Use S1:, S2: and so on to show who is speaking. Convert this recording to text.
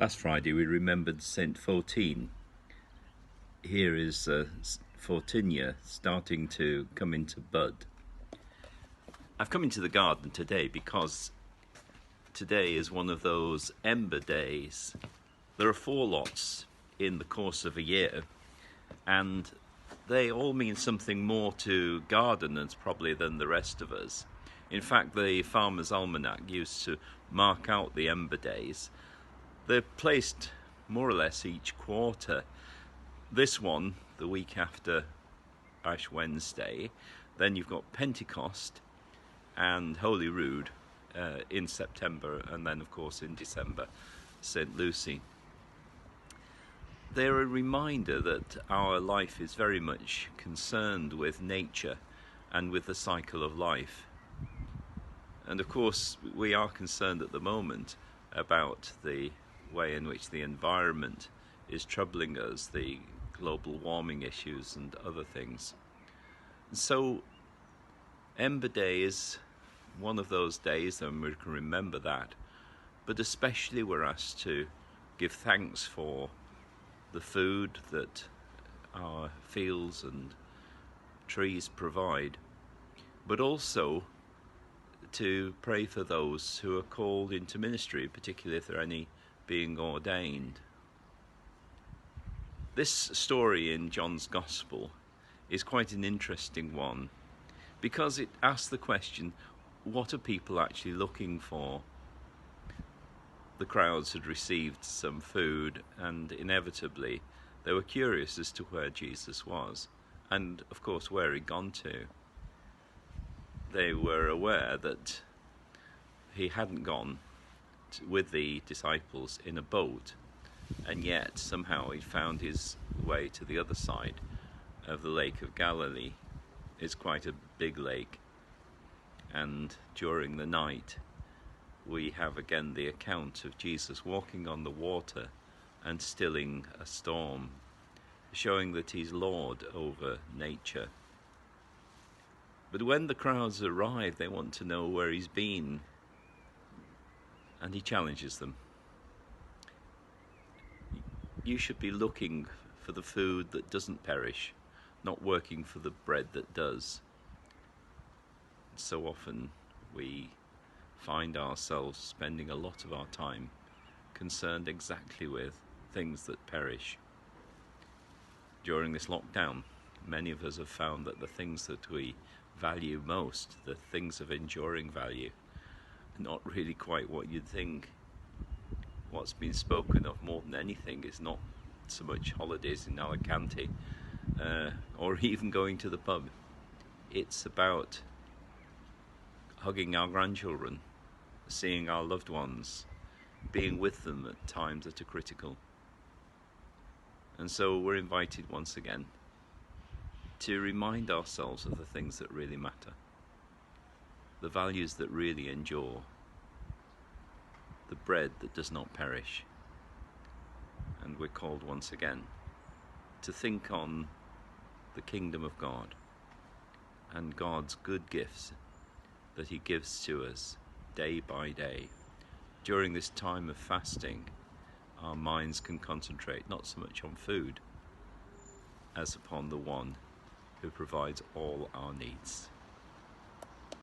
S1: Last Friday we remembered Saint Fautine. Here is Fautinia starting to come into bud. I've come into the garden today because today is one of those ember days. There are 4 lots in the course of a year, and they all mean something more to gardeners probably than the rest of us. In fact, the Farmer's Almanac used to mark out the ember days. They're placed more or less each quarter. This one, the week after Ash Wednesday. Then you've got Pentecost and Holy Rood in September, and then of course in December, St. Lucy. They're a reminder that our life is very much concerned with nature and with the cycle of life. And of course we are concerned at the moment about the way in which the environment is troubling us, the global warming issues and other things. So Ember Day is one of those days, and we can remember that, but especially we're asked to give thanks for the food that our fields and trees provide, but also to pray for those who are called into ministry, particularly if there are any being ordained. This story in John's Gospel is quite an interesting one because it asks the question, what are people actually looking for? The crowds had received some food, and inevitably they were curious as to where Jesus was, and of course where he'd gone to. They were aware that he hadn't gone with the disciples in a boat, and yet somehow he found his way to the other side of the Lake of Galilee. It's quite a big lake, and during the night we have again the account of Jesus walking on the water and stilling a storm, showing that he's Lord over nature. But when the crowds arrive, they want to know where he's been, and he challenges them. You should be looking for the food that doesn't perish, not working for the bread that does. So often we find ourselves spending a lot of our time concerned exactly with things that perish. During this lockdown, many of us have found that the things that we value most, the things of enduring value, are not really quite what you'd think. What's been spoken of more than anything is not so much holidays in Alicante or even going to the pub. It's about hugging our grandchildren, seeing our loved ones, being with them at times that are critical. And so we're invited once again to remind ourselves of the things that really matter, the values that really endure, the bread that does not perish. And we're called once again to think on the kingdom of God and God's good gifts that he gives to us day by day. During this time of fasting, our minds can concentrate not so much on food as upon the one who provides all our needs.